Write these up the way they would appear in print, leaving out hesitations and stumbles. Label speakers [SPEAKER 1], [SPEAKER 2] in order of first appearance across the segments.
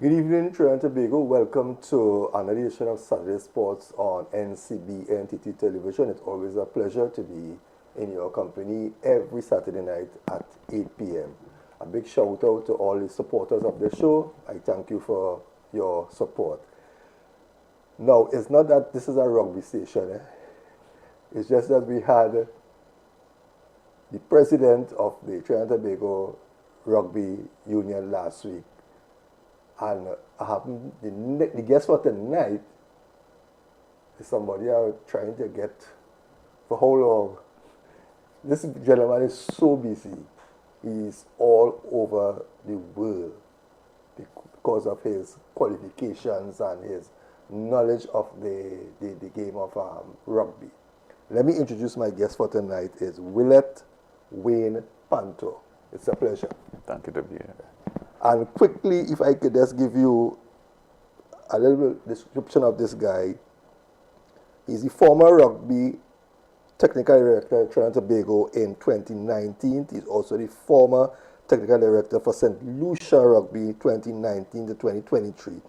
[SPEAKER 1] Good evening, Trinidad and Tobago. Welcome to another edition of Saturday Sports on NCBNTT television. It's always a pleasure to be in your company every Saturday night at 8 p.m. A big shout out to all the supporters of the show. I thank you for your support. Now, it's not that this is a rugby station. It's just that we had the president of the Trinidad and Tobago Rugby Union last week. And I happened, the guest for tonight is somebody I'm trying to get for how long. This gentleman is so busy. He's all over the world because of his qualifications and his knowledge of the game of rugby. Let me introduce my guest for tonight is Willet Wayne Pantor. It's a pleasure.
[SPEAKER 2] Thank you to be here.
[SPEAKER 1] And quickly, if I could just give you a little description of this guy. He's the former rugby technical director of Trinidad and Tobago in 2019. He's also the former technical director for St. Lucia Rugby 2019 to 2023.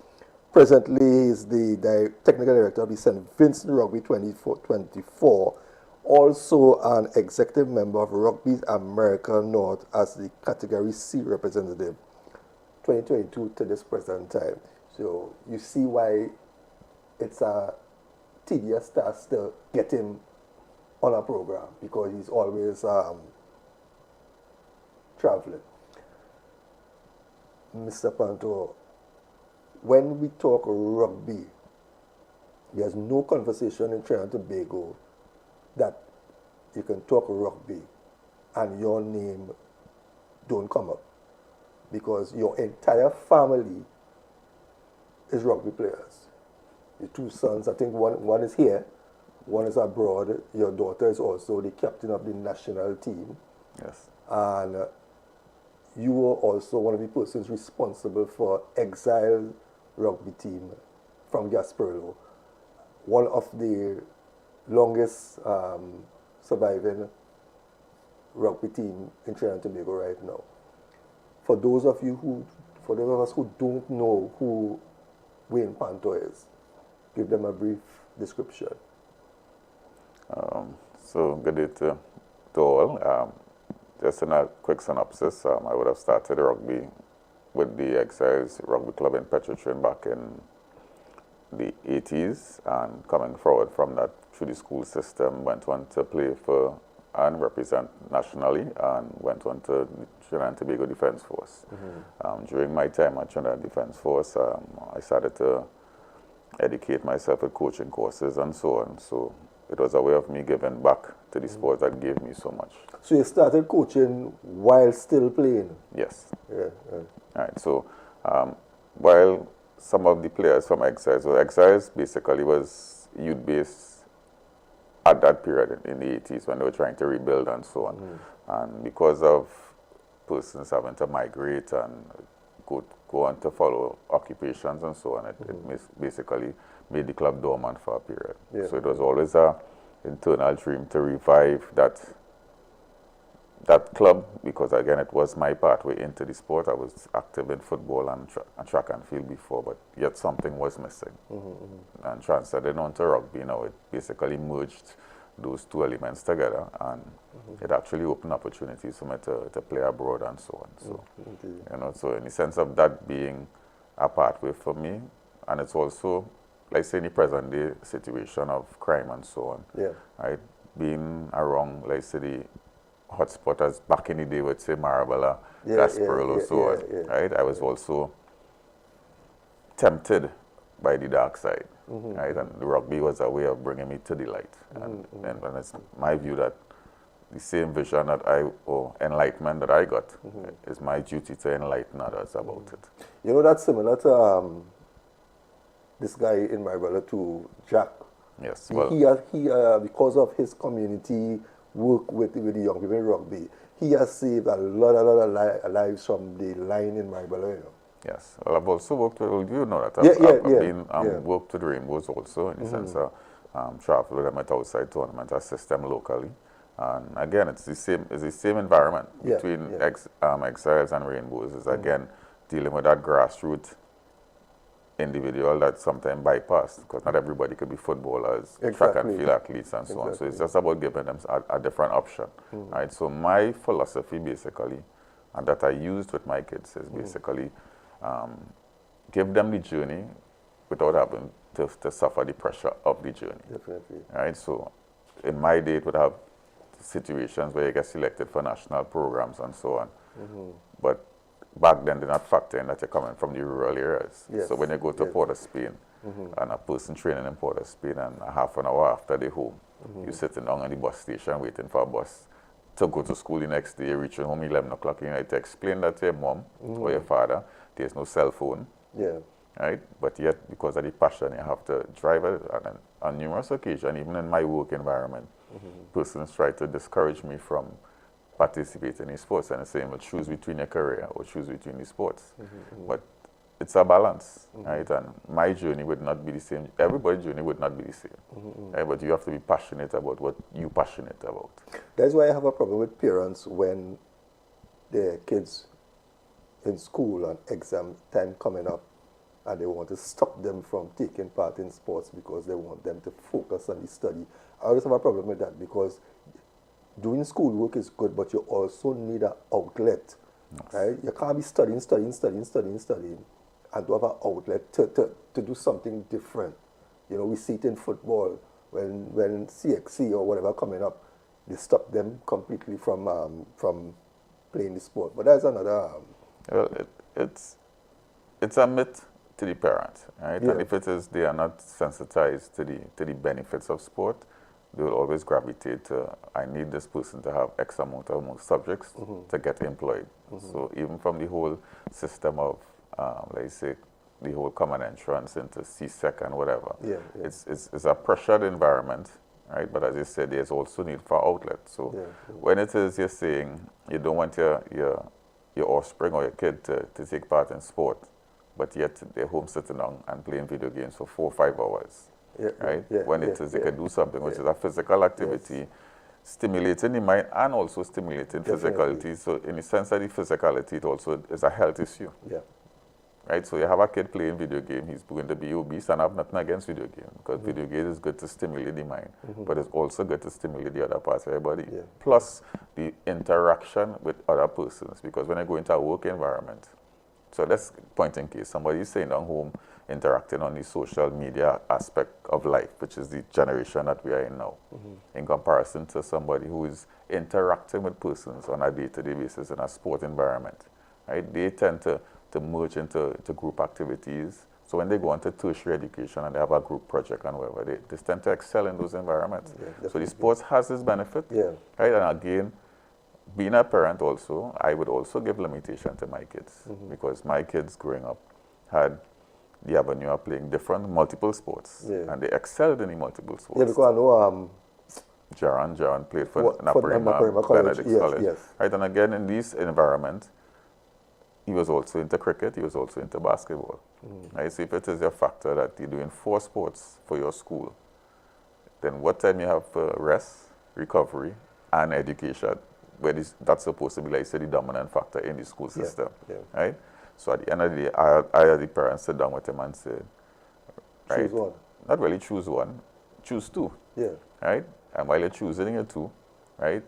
[SPEAKER 1] Presently, he's the technical director of the St. Vincent Rugby 2024. Also an executive member of Rugby America North as the Category C representative. 2022 to this present time. So you see why it's a tedious task to get him on a program, because he's always traveling. Mr. Pantor, when we talk rugby, there's no conversation in Trinidad and Tobago that you can talk rugby and your name don't come up, because your entire family is rugby players. Your two sons, I think one is here, one is abroad. Your daughter is also the captain of the national team.
[SPEAKER 2] Yes.
[SPEAKER 1] And you were also one of the persons responsible for Exile rugby team from Gasperillo, one of the longest surviving rugby team in Trinidad and Tobago right now. For those of us who don't know who Wayne Pantor is, give them a brief description.
[SPEAKER 2] So good day to all. Just in a quick synopsis, I would have started rugby with the Exiles Rugby Club in Petrotrin back in the 80s, and coming forward from that through the school system, went on to play for and represent nationally, and went on to Trinidad and Tobago Defence Force. During my time at Trinidad Defence Force, I started to educate myself with coaching courses and so on. So it was a way of me giving back to the sport that gave me so much.
[SPEAKER 1] So you started coaching while still playing?
[SPEAKER 2] Yes.
[SPEAKER 1] Yeah.
[SPEAKER 2] All right. So while some of the players from Exiles, so Exiles basically was youth-based at that period in the 80s when they were trying to rebuild and so on. And because of persons having to migrate and go on to follow occupations and so on, it basically made the club dormant for a period. Yeah. So it was always an internal dream to revive that club, because again, it was my pathway into the sport. I was active in football and track and field before, but yet something was missing. And transcending onto rugby now, it basically merged those two elements together, and it actually opened opportunities for me to play abroad and so on. So, so in the sense of that being a pathway for me, and it's also, like say, in the present day situation of crime and so on, right? Being around, like say, the hotspot as back in the day with say Marabella, Gasperillo, so on, right? I was also tempted by the dark side, right? And the rugby was a way of bringing me to the light. And it's my view that the same vision that or enlightenment that I got, is my duty to enlighten others about it.
[SPEAKER 1] You know, that's similar to this guy in Marabella, to Jack.
[SPEAKER 2] Yes.
[SPEAKER 1] He because of his community work with the young people in rugby, he has saved a lot of lives from the line in Marabella, you know.
[SPEAKER 2] Yes. Well, I've also worked with, you know that I've worked with Rainbows also, in the sense of travel with them at outside tournament, assist them locally. And again, it's the same environment between Exiles and Rainbows. Is again dealing with that grassroots individual that sometimes bypass, because not everybody could be footballers, track
[SPEAKER 1] Exactly.
[SPEAKER 2] and field athletes, and so on. So it's just about giving them a different option, right? So my philosophy basically, and that I used with my kids, is basically give them the journey without having to suffer the pressure of the journey.
[SPEAKER 1] Definitely.
[SPEAKER 2] Right? So in my day, it would have situations where you get selected for national programs and so on. But back then, they're not factoring that you're coming from the rural areas.
[SPEAKER 1] Yes.
[SPEAKER 2] So when you go to Port of Spain, and a person training in Port of Spain, and a half an hour after they're home, you're sitting down at the bus station waiting for a bus to go to school the next day, reaching home 11 o'clock, you need to explain that to your mom or your father. There's no cell phone.
[SPEAKER 1] Yeah.
[SPEAKER 2] Right? But yet, because of the passion, you have to drive it. And on numerous occasions, even in my work environment, persons try to discourage me from participating in sports and saying, well, choose between your career or choose between the sports. But it's a balance, right? And my journey would not be the same. Everybody's journey would not be the same. Right? But you have to be passionate about what you're passionate about.
[SPEAKER 1] That's why I have a problem with parents when their kids in school and exam time coming up, and they want to stop them from taking part in sports because they want them to focus on the study. I always have a problem with that, because doing schoolwork is good, but you also need an outlet, right? You can't be studying, and to have an outlet to do something different. You know, we see it in football, when CXC or whatever coming up, they stop them completely from playing the sport. But that's another...
[SPEAKER 2] Well, it's a myth to the parents, right?
[SPEAKER 1] Yeah.
[SPEAKER 2] And if it is, they are not sensitized to the benefits of sport, they will always gravitate to, I need this person to have X amount of subjects to get employed. So even from the whole system of, let's say, the whole common entrance into CSEC and whatever, it's a pressured environment, right? But as you said, there's also need for outlets. So when it is you're saying you don't want your offspring or your kid to take part in sport, but yet they're home sitting down and playing video games for 4 or 5 hours, right? When it is they can do something which is a physical activity, stimulating the mind and also stimulating physicality. So in the sense of the physicality, it also is a health issue. Right? So you have a kid playing video game, he's going to be obese, and I have nothing against video game, because video game is good to stimulate the mind, but it's also good to stimulate the other parts of your body. Plus the interaction with other persons, because when I go into a work environment, so let's point in case somebody is staying at home interacting on the social media aspect of life, which is the generation that we are in now, in comparison to somebody who is interacting with persons on a day-to-day basis in a sport environment, right? They tend to merge into group activities. So when they go into tertiary education and they have a group project and whatever, they tend to excel in those environments. So the sports has this benefit, right? And again, being a parent also, I would also give limitation to my kids, because my kids growing up had the avenue of playing multiple sports, and they excelled in the multiple sports.
[SPEAKER 1] Yeah, because I know
[SPEAKER 2] Jaron played for Naparima Benedict College. Right? And again, in this environment, he was also into cricket, he was also into basketball. Right? So if it is a factor that you're doing 4 sports for your school, then what time you have for rest, recovery, and education, where that's supposed to be, like, say, the dominant factor in the school system, right? So at the end of the day, I had the parents sit down with him and say, right,
[SPEAKER 1] choose one.
[SPEAKER 2] Not really choose one, choose 2, right? And while you're choosing your 2, right,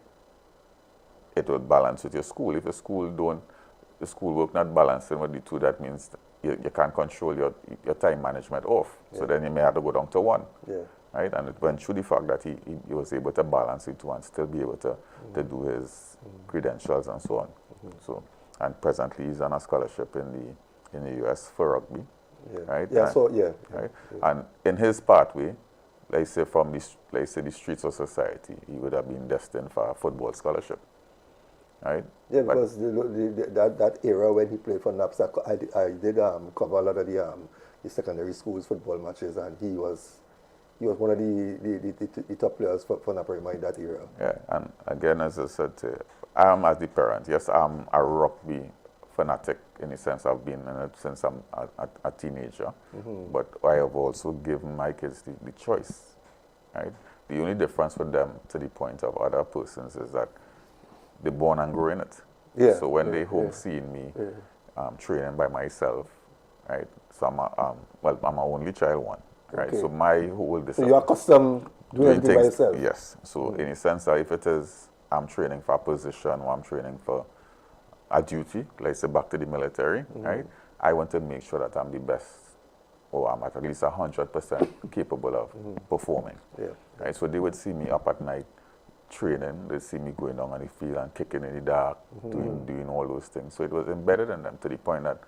[SPEAKER 2] it will balance with your school. If the school work not balancing with the 2, that means you can't control your time management off. So then you may have to go down to 1. Right? And it went through the fact that he was able to balance it 2 and still be able to do his credentials and so on. So, and presently he's on a scholarship in the US for rugby. Right?
[SPEAKER 1] Right?
[SPEAKER 2] And in his pathway, let's say from the streets of society, he would have been destined for a football scholarship. Right?
[SPEAKER 1] Yeah, because that era when he played for NAPS, I did cover a lot of the secondary schools football matches, and he was one of the top players for Naparima in that era.
[SPEAKER 2] Yeah, and again, as I said, I am as the parent. Yes, I'm a rugby fanatic in the sense I've been in it since I'm a teenager, but I have also given my kids the choice. Right? The only difference with them to the point of other persons is that they're born and grow in it. So when they home seeing me training by myself, right? So I'm an only child one, right?
[SPEAKER 1] Okay.
[SPEAKER 2] So my whole
[SPEAKER 1] So you're accustomed doing everything by yourself?
[SPEAKER 2] Yes. So in a sense, that if it is I'm training for a position or I'm training for a duty, like say back to the military, right? I want to make sure that I'm the best, or I'm at least 100% capable of performing.
[SPEAKER 1] Yeah.
[SPEAKER 2] Right? So they would see me up at night training, they'd see me going down on the field and kicking in the dark, doing all those things. So it was embedded in them to the point that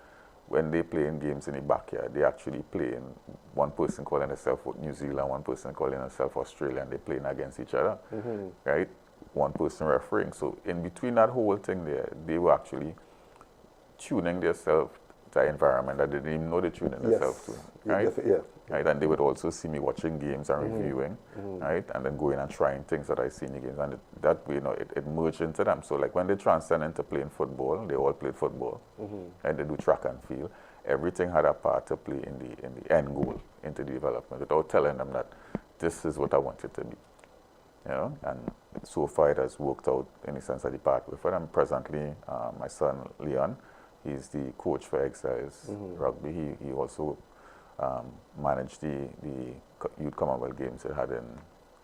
[SPEAKER 2] when they playing games in the backyard, they actually playing, one person calling themselves New Zealand, one person calling themselves Australia, and they're playing against each other, right? One person refereeing. So in between that whole thing there, they were actually tuning themselves to an environment that they didn't even know they tuning themselves to, right?
[SPEAKER 1] Yeah.
[SPEAKER 2] Right, and they would also see me watching games and reviewing, right, and then going and trying things that I see in the games, and that way, it merged into them. So like when they transcend into playing football, they all played football, and they do track and field. Everything had a part to play in the end goal, into the development, without telling them that this is what I want it to be, you know. And so far it has worked out in the sense of the pathway for them. Presently, my son Leon, he's the coach for Exiles Rugby. He also managed the Youth Commonwealth Games they had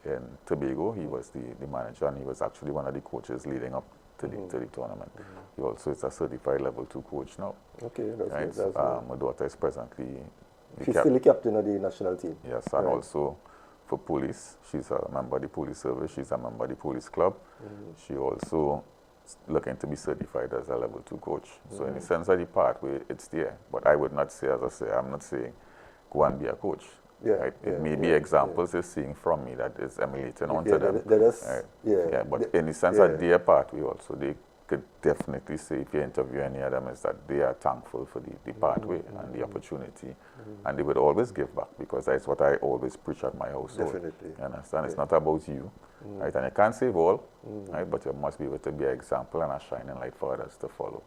[SPEAKER 2] in Tobago. He was the manager, and he was actually one of the coaches leading up to the tournament. He also is a certified level 2 coach now.
[SPEAKER 1] Okay, that's
[SPEAKER 2] right?
[SPEAKER 1] good. That's good.
[SPEAKER 2] My daughter is presently
[SPEAKER 1] She's still the captain of the national team.
[SPEAKER 2] Yes, and also for police, she's a member of the police service. She's a member of the police club. She also looking to be certified as a level 2 coach. So in the sense of the pathway, it's there. But I would not say, as I say, I'm not saying go and be a coach.
[SPEAKER 1] Yeah,
[SPEAKER 2] right? It may be examples they're seeing from me that is emulating onto them.
[SPEAKER 1] Right?
[SPEAKER 2] But in the sense of their pathway also, they could definitely say, if you interview any of them, is that they are thankful for the pathway and the opportunity. And they would always give back, because that's what I always preach at my household.
[SPEAKER 1] Definitely.
[SPEAKER 2] You understand? It's not about you, right? And you can't save all, right? But you must be able to be an example and a shining light for others to follow.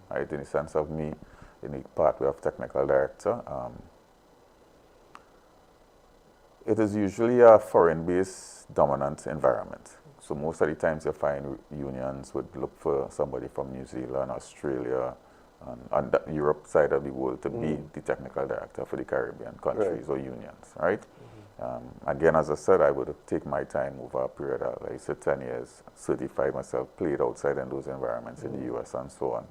[SPEAKER 2] Right? In the sense of me, in the pathway of technical director, it is usually a foreign-based dominant environment. So most of the times you find unions would look for somebody from New Zealand, Australia, and the Europe side of the world to be the technical director for the Caribbean countries or unions, right? Again, as I said, I would take my time over a period of, like I said, 10 years, certify myself, played outside in those environments in the US and so on.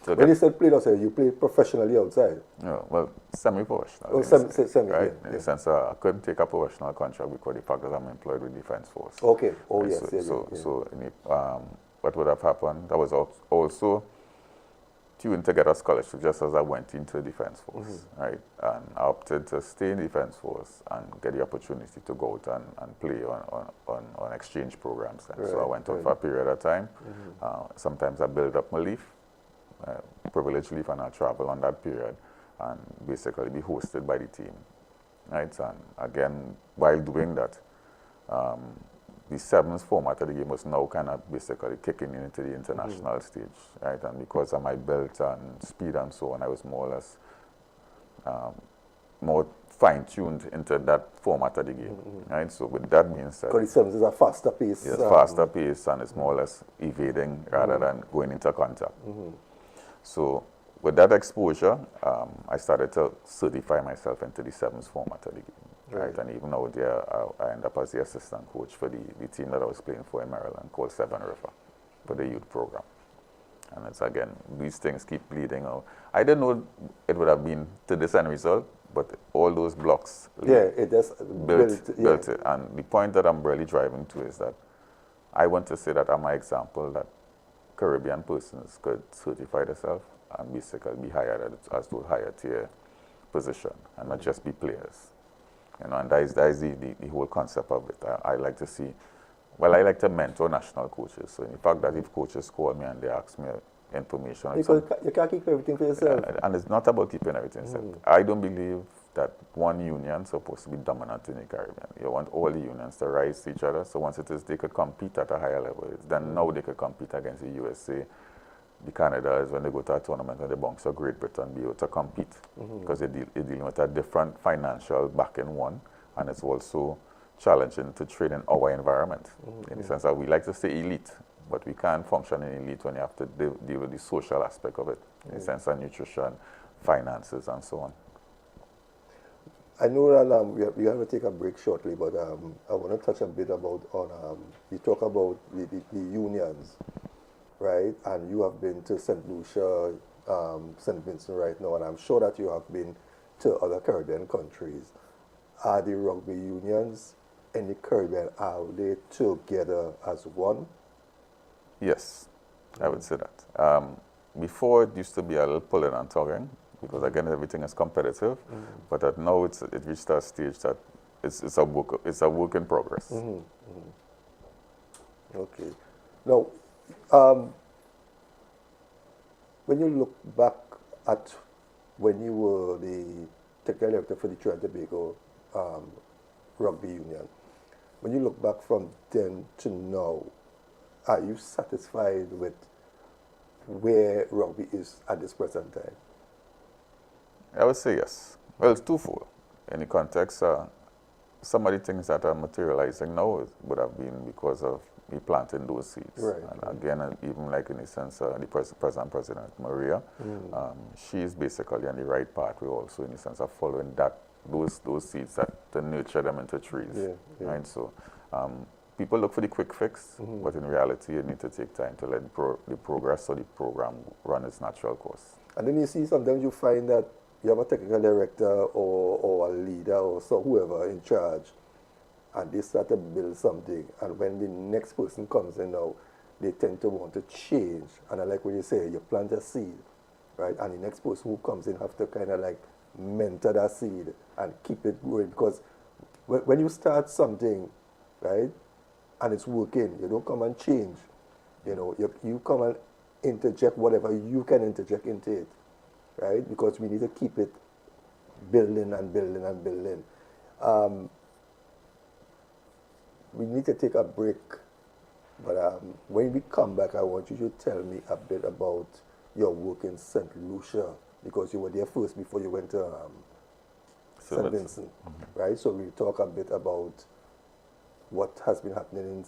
[SPEAKER 2] So
[SPEAKER 1] when you said played outside, you played professionally outside?
[SPEAKER 2] No, well, semi-professional.
[SPEAKER 1] Oh, semi,
[SPEAKER 2] right? In the sense I couldn't take a professional contract because the fact that I'm employed with Defense Force.
[SPEAKER 1] Okay. Oh,
[SPEAKER 2] right?
[SPEAKER 1] yes.
[SPEAKER 2] So what would have happened, I was also tuned to get a scholarship just as I went into Defense Force, right? And I opted to stay in Defense Force and get the opportunity to go out and play on exchange programs. And so I went out for a period of time. Sometimes I build up my leave. Privilege leave, and I'll travel on that period and basically be hosted by the team, right? And again, while doing that, the sevens format of the game was now kind of basically kicking into the international stage, right? And because of my belt and speed and so on, I was more or less more fine-tuned into that format of the game, right? So with that being said,
[SPEAKER 1] because the sevens is a faster pace.
[SPEAKER 2] It's faster pace, and it's more or less evading rather than going into contact. So with that exposure, I started to certify myself into the sevens format of the game, right? And even out there, I ended up as the assistant coach for the team that I was playing for in Maryland called Seven River for the youth program. And it's again, these things keep bleeding out. I didn't know it would have been to this end result, but all those blocks
[SPEAKER 1] it just
[SPEAKER 2] built it. And the point that I'm really driving to is that I want to say that I'm an example that Caribbean persons could certify themselves and basically be hired as those higher tier position and not just be players. You know, and that is the whole concept of it. I like to see, I like to mentor national coaches. So in the fact that if coaches call me and they ask me information.
[SPEAKER 1] Because you can't keep everything for yourself.
[SPEAKER 2] And it's not about keeping everything yourself. I don't believe that one union is supposed to be dominant in the Caribbean. You want all the unions to rise to each other. So once it is, they could compete at a higher level. Then now they could compete against the USA. The Canada is when they go to a tournament and they bounce of Great Britain, be able to compete. Because they're dealing with a different financial backing one. And it's also challenging to train in our environment. In the sense that we like to stay elite. But we can't function in elite when you have to deal with the social aspect of it. In the sense of nutrition, finances and so on.
[SPEAKER 1] I know that we have to take a break shortly, but I want to touch a bit about you talk about the unions, right? And you have been to St. Lucia, St. Vincent right now, and I'm sure that you have been to other Caribbean countries. Are the rugby unions in the Caribbean, are they together as one?
[SPEAKER 2] Yes, I would say that. Before it used to be a little pulling and tugging, because again everything is competitive, but now it reached a stage that it's a work in progress.
[SPEAKER 1] Okay. Now, when you look back at when you were the technical director for the Trinidad and Tobago Rugby Union, when you look back from then to now, are you satisfied with where rugby is at this present time?
[SPEAKER 2] I would say yes. Well, it's twofold. In the context, some of the things that are materializing now would have been because of me planting those seeds.
[SPEAKER 1] Right.
[SPEAKER 2] And again, even like in the sense, the present President Maria, she is basically on the right pathway also in the sense of following those seeds to nurture them into trees.
[SPEAKER 1] Yeah.
[SPEAKER 2] Right? So people look for the quick fix, but in reality, you need to take time to let the progress or the program run its natural course.
[SPEAKER 1] And then you see sometimes you find that you have a technical director or a leader or whoever in charge, and they start to build something, and when the next person comes in now, they tend to want to change. And I like what you say, you plant a seed, right? And the next person who comes in have to kind of like mentor that seed and keep it going, because when you start something, right, and it's working, you don't come and change. You know, you come and interject whatever you can interject into it, right? Because we need to keep it building and building and building. We need to take a break, but when we come back, I want you to tell me a bit about your work in St. Lucia, because you were there first before you went to St. Vincent, right? So we'll talk a bit about what has been happening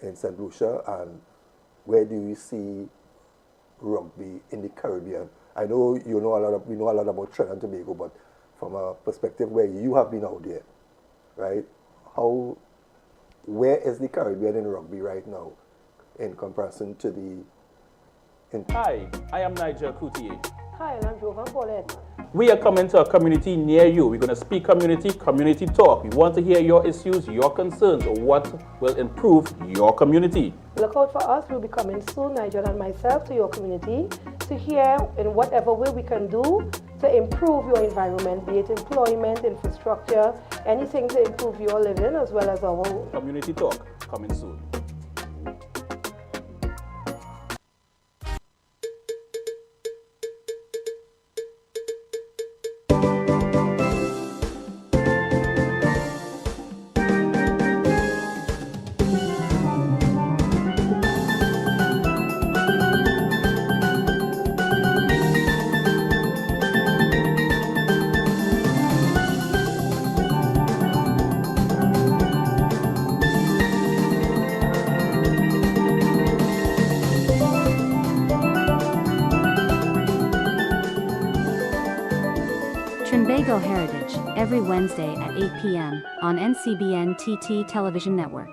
[SPEAKER 1] in St. Lucia, and where do you see rugby in the Caribbean? I know we know a lot about Trinidad and Tobago, but from a perspective where you have been out there, right? Where is the Caribbean in rugby right now in comparison to
[SPEAKER 3] Hi, I am Nigel Coutier.
[SPEAKER 4] Hi, and I'm Jovan Willet.
[SPEAKER 3] We are coming to a community near you. We're going to speak community talk. We want to hear your issues, your concerns, or what will improve your community.
[SPEAKER 4] Look out for us. We'll be coming soon, Nigel and myself, to your community to hear in whatever way we can do to improve your environment, be it employment, infrastructure, anything to improve your living as well as our own.
[SPEAKER 3] Community talk, coming soon.
[SPEAKER 5] Trinbago Heritage, every Wednesday at 8 p.m. on NCBNTT Television Network.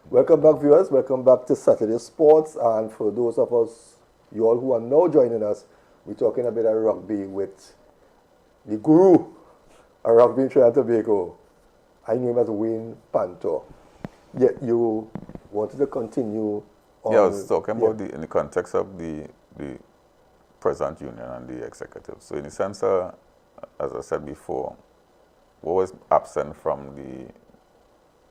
[SPEAKER 1] Welcome back, viewers. Welcome back to Saturday Sports. And for those of us, you all who are now joining us, we're talking a bit of rugby with the guru of rugby in Trinidad and Tobago. I knew him as Wayne Pantor. Yet you wanted to continue on.
[SPEAKER 2] Yeah, I was talking about in the context of the present union and the executive. So in the sense, as I said before, what was absent from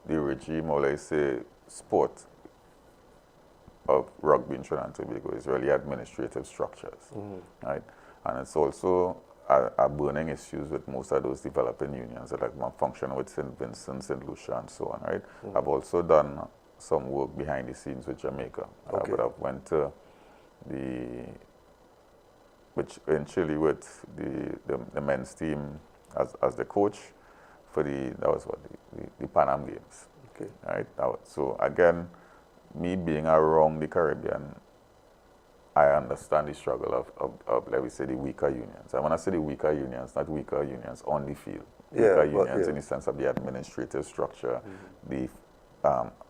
[SPEAKER 2] the regime, or let's say sport of rugby in Trinidad and Tobago, is really administrative structures, right? And it's also a burning issues with most of those developing unions that are functioning with St. Vincent, St. Lucia, and so on, right? I've also done some work behind the scenes with Jamaica. I would have went to in Chile with the men's team as the coach for the Pan Am Games.
[SPEAKER 1] Okay.
[SPEAKER 2] Right. So again, me being around the Caribbean, I understand the struggle of let me say the weaker unions. And when I say the weaker unions, not weaker unions on the field. Weaker unions in the sense of the administrative structure, the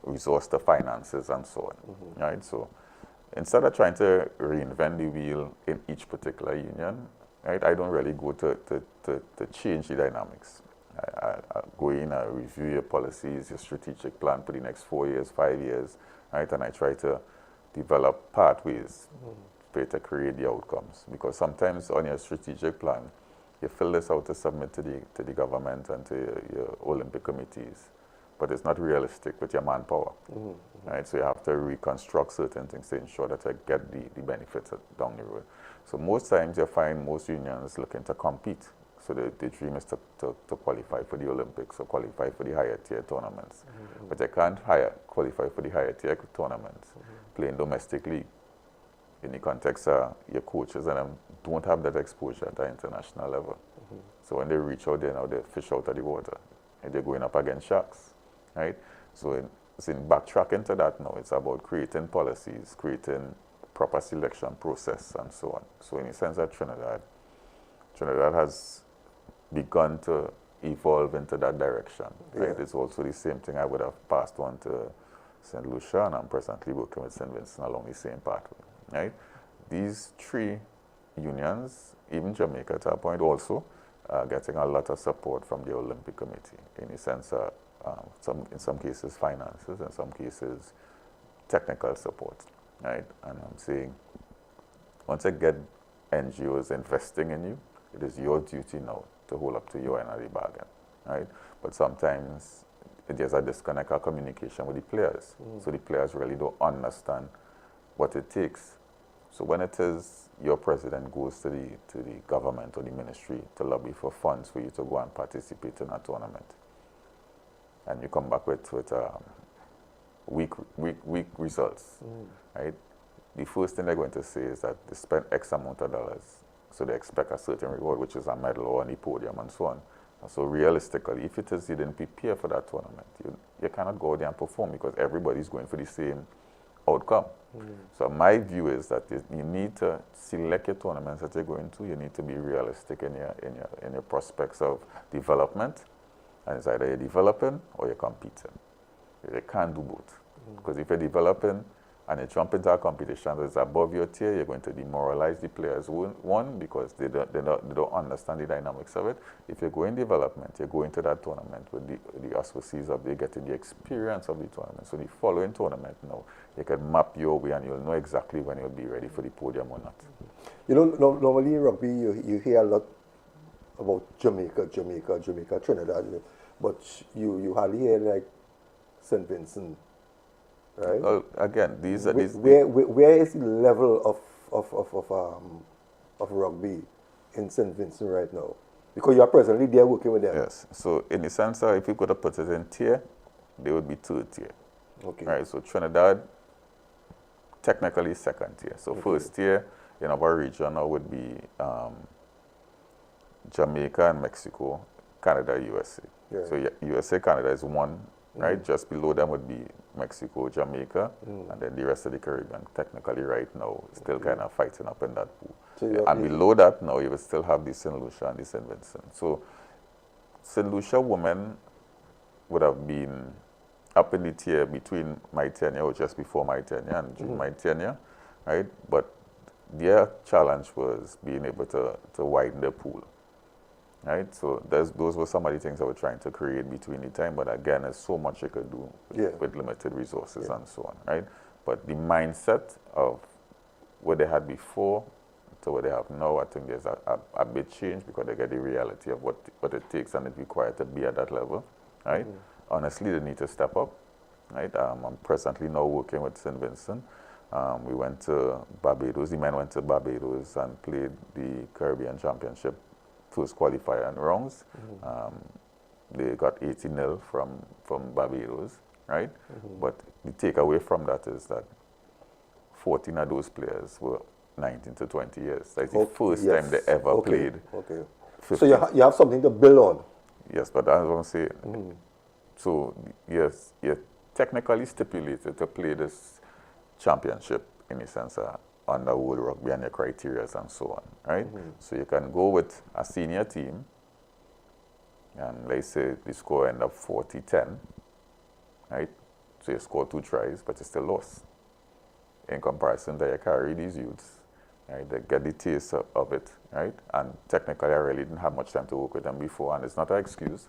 [SPEAKER 2] resource to finances and so on. Right. So instead of trying to reinvent the wheel in each particular union, right, I don't really go to change the dynamics. I go in, I review your policies, your strategic plan for the next 4 years, 5 years, right, and I try to develop pathways for you to create the outcomes. Because sometimes on your strategic plan, you fill this out to submit to the government and to your Olympic committees, but it's not realistic with your manpower, right? So you have to reconstruct certain things to ensure that you get the benefits down the road. So most times you find most unions looking to compete. So the dream is to qualify for the Olympics or qualify for the higher tier tournaments. But you can't qualify for the higher tier tournaments playing domestic league in the context of your coaches and them don't have that exposure at the international level. So when they reach out there now, they fish out of the water and they're going up against sharks, right? So in backtracking to that now, it's about creating policies, creating proper selection process and so on. So in the sense that Trinidad has begun to evolve into that direction. Right? It's also the same thing I would have passed on to St. Lucia, and I'm presently working with St. Vincent along the same pathway. Right? These three unions, even Jamaica to a point also, getting a lot of support from the Olympic Committee in the sense of in some cases finances, in some cases technical support. Right? And I'm saying once I get NGOs investing in you, it is your duty now to hold up to your end of the bargain, right? But sometimes there's a disconnect of communication with the players. So the players really don't understand what it takes. So when it is your president goes to the government or the ministry to lobby for funds for you to go and participate in a tournament, and you come back with weak results, right? The first thing they're going to say is that they spent X amount of dollars. So they expect a certain reward, which is a medal or on the podium and so on. And so realistically, if it is you didn't prepare for that tournament, you cannot go out there and perform because everybody's going for the same outcome. So my view is that you need to select your tournaments that you're going to. You need to be realistic in your prospects of development. And it's either you're developing or you're competing. You can't do both. Because if you're developing, and you jump into a competition that's above your tier, you're going to demoralize the players. One, because they don't understand the dynamics of it. If you go in development, you go into that tournament with the auspices of you getting the experience of the tournament. So the following tournament now, you can map your way and you'll know exactly when you'll be ready for the podium or not.
[SPEAKER 1] You know, normally in rugby, you hear a lot about Jamaica, Trinidad, but you hardly hear like St. Vincent. Right.
[SPEAKER 2] Well, again,
[SPEAKER 1] where is the level of rugby in St. Vincent right now? Because you are presently there working with them.
[SPEAKER 2] Yes. So in the sense of if you could have put it in tier, they would be third tier.
[SPEAKER 1] Okay.
[SPEAKER 2] Right. So Trinidad, technically second tier. So first tier in our region now would be Jamaica and Mexico, Canada, USA. Yeah. So USA, Canada is one. Right, just below them would be Mexico, Jamaica, and then the rest of the Caribbean. Technically, right now, still kind of fighting up in that pool. So and below that, now you will still have the St. Lucia and the St. Vincent. So, St. Lucia women would have been up in the tier between my tenure or just before my tenure and during my tenure, right? But their challenge was being able to widen the pool. Right, so those were some of the things I was trying to create between the time. But again, there's so much you could do with limited resources and so on. Right, but the mindset of what they had before to what they have now, I think there's a bit change because they get the reality of what it takes and it's required to be at that level. Right, honestly, they need to step up. Right, I'm presently now working with St. Vincent. We went to Barbados. The men went to Barbados and played the Caribbean Championship. First qualifier rounds. They got 80-0 from Barbados, right? But the takeaway from that is that 14 of those players were 19 to 20 years. That's the first time they ever played.
[SPEAKER 1] Okay.
[SPEAKER 2] 15.
[SPEAKER 1] So you have something to build on.
[SPEAKER 2] Yes, but that's what I'm saying. So yes, you're technically stipulated to play this championship in a sense under World Rugby and your criteria and so on, right? So you can go with a senior team and let's say the score end up 40-10, right? So you score 2 tries, but you still lost. In comparison to you carry these youths, right? They get the taste of it, right? And technically I really didn't have much time to work with them before, and it's not an excuse,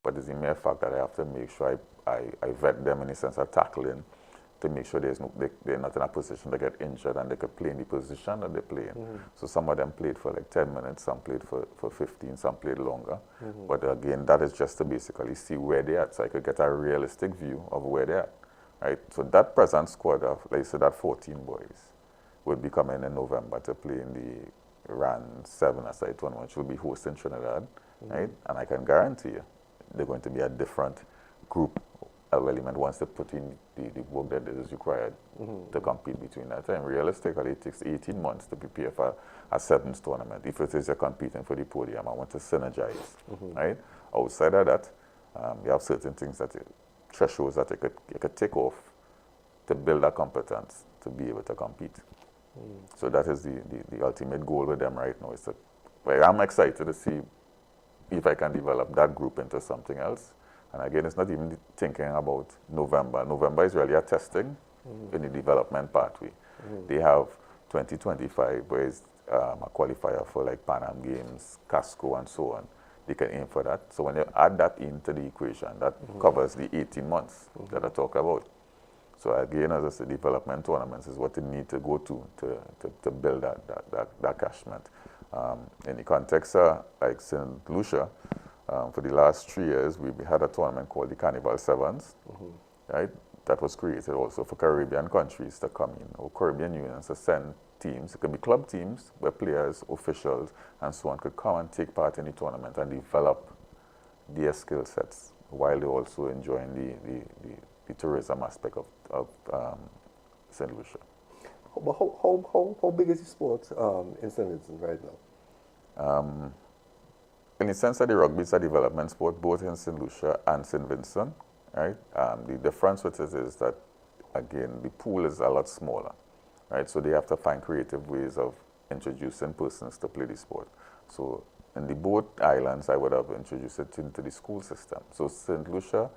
[SPEAKER 2] but it's the mere fact that I have to make sure I vet them in the sense of tackling to make sure they're not in a position to get injured and they could play in the position that they play in. So some of them played for like 10 minutes, some played for 15, some played longer. But again, that is just to basically see where they're at, so I could get a realistic view of where they're at, right? So that present squad of, like I said, that 14 boys will be coming in November to play in the RAN 7 aside tournament, which will be hosting Trinidad, right? And I can guarantee you, they're going to be a different group of element once they put in the work that is required to compete between that time. Realistically, it takes 18 months to prepare for a 7s tournament. If it is you're competing for the podium, I want to synergize, right? Outside of that, you have certain things that thresholds that you could take off to build a competence to be able to compete. So that is the ultimate goal with them right now. Is that, well, I'm excited to see if I can develop that group into something else. And again, it's not even thinking about November. November is really a testing in the development pathway. They have 2025, where it's a qualifier for like Pan Am Games, Casco, and so on. They can aim for that. So when you add that into the equation, that covers the 18 months that I talk about. So again, as I said, development tournaments is what they need to go to build that cashment. In the context of like St. Lucia, for the last 3 years, we had a tournament called the Carnival Sevens, right? That was created also for Caribbean countries to come in, or Caribbean unions to send teams. It could be club teams where players, officials, and so on could come and take part in the tournament and develop their skill sets while they're also enjoying the tourism aspect of St. Lucia.
[SPEAKER 1] But how big is the sport in St. Vincent right now?
[SPEAKER 2] In the sense that the rugby is a development sport, both in St. Lucia and St. Vincent, right? The difference with it is that, again, the pool is a lot smaller, right? So they have to find creative ways of introducing persons to play the sport. So in the both islands, I would have introduced it into the school system. So St. Lucia,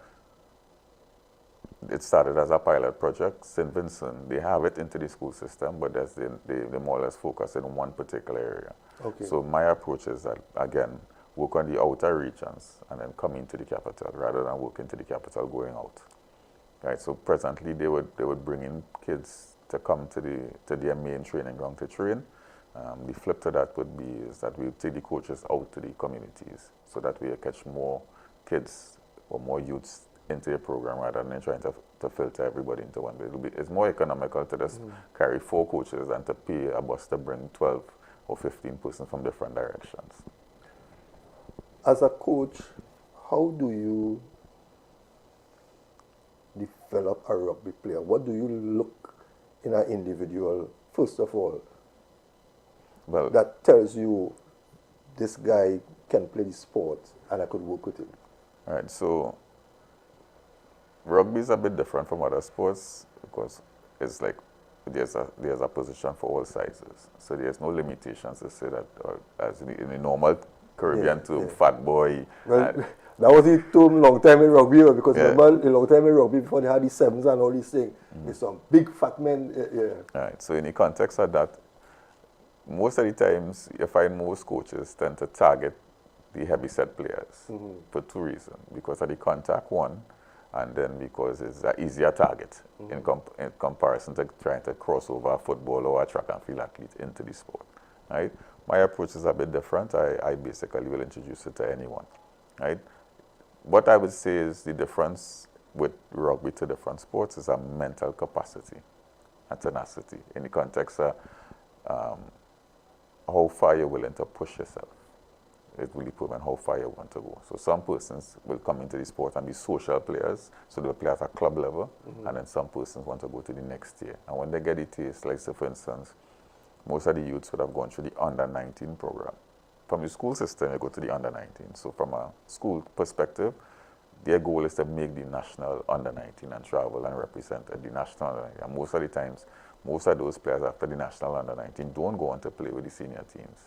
[SPEAKER 2] it started as a pilot project. St. Vincent, they have it into the school system, but they more or less focus in one particular area.
[SPEAKER 1] Okay.
[SPEAKER 2] So my approach is that, again, work on the outer regions and then come into the capital rather than work into the capital going out. Right. So presently they would bring in kids to come to their main training ground to train. The flip to that would be is that we would take the coaches out to the communities so that we catch more kids or more youths into the program rather than trying to filter everybody into one. It's more economical to just carry 4 coaches than to pay a bus to bring 12 or 15 persons from different directions.
[SPEAKER 1] As a coach, how do you develop a rugby player? What do you look in an individual, first of all,
[SPEAKER 2] Well,
[SPEAKER 1] that tells you this guy can play the sport and I could work with him?
[SPEAKER 2] all right, so rugby is a bit different from other sports because it's like there's a position for all sizes. So there's no limitations to say that, or as in the normal Caribbean term, fat boy.
[SPEAKER 1] Well, that was the term long time in rugby, because remember, a long time in rugby, before they had the 7s and all these things, there's some big fat men.
[SPEAKER 2] All right, so in the context of that, most of the times you find most coaches tend to target the heavy-set players for 2 reasons. Because of the contact, one, and then because it's an easier target in comparison to trying to cross over a football or a track and field athlete into the sport, right? My approach is a bit different. I basically will introduce it to anyone, right? What I would say is the difference with rugby to different sports is a mental capacity and tenacity in the context of how far you're willing to push yourself. it will determine how far you want to go. So some persons will come into the sport and be social players, so they'll play at a club level, and then some persons want to go to the next tier. And when they get the taste, like say for instance, most of the youths would have gone through the under-19 program. From the school system, you go to the under-19. So from a school perspective, their goal is to make the national under-19 and travel and represent the national under-19. And most of the times, most of those players after the national under-19 don't go on to play with the senior teams.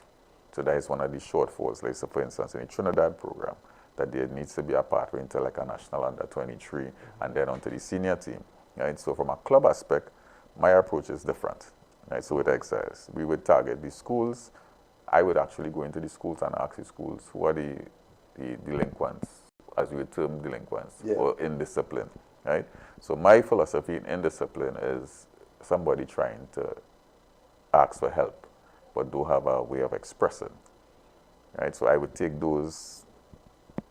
[SPEAKER 2] So that is one of the shortfalls, like so for instance in the Trinidad program, that there needs to be a pathway into like a national under-23 and then onto the senior team. Right? So from a club aspect, my approach is different. Right? So with exercise, we would target the schools. I would actually go into the schools and ask the schools who are the delinquents, as we would term delinquents, or indisciplined. Right? So my philosophy in indiscipline is somebody trying to ask for help, but don't have a way of expressing. Right? So I would take those,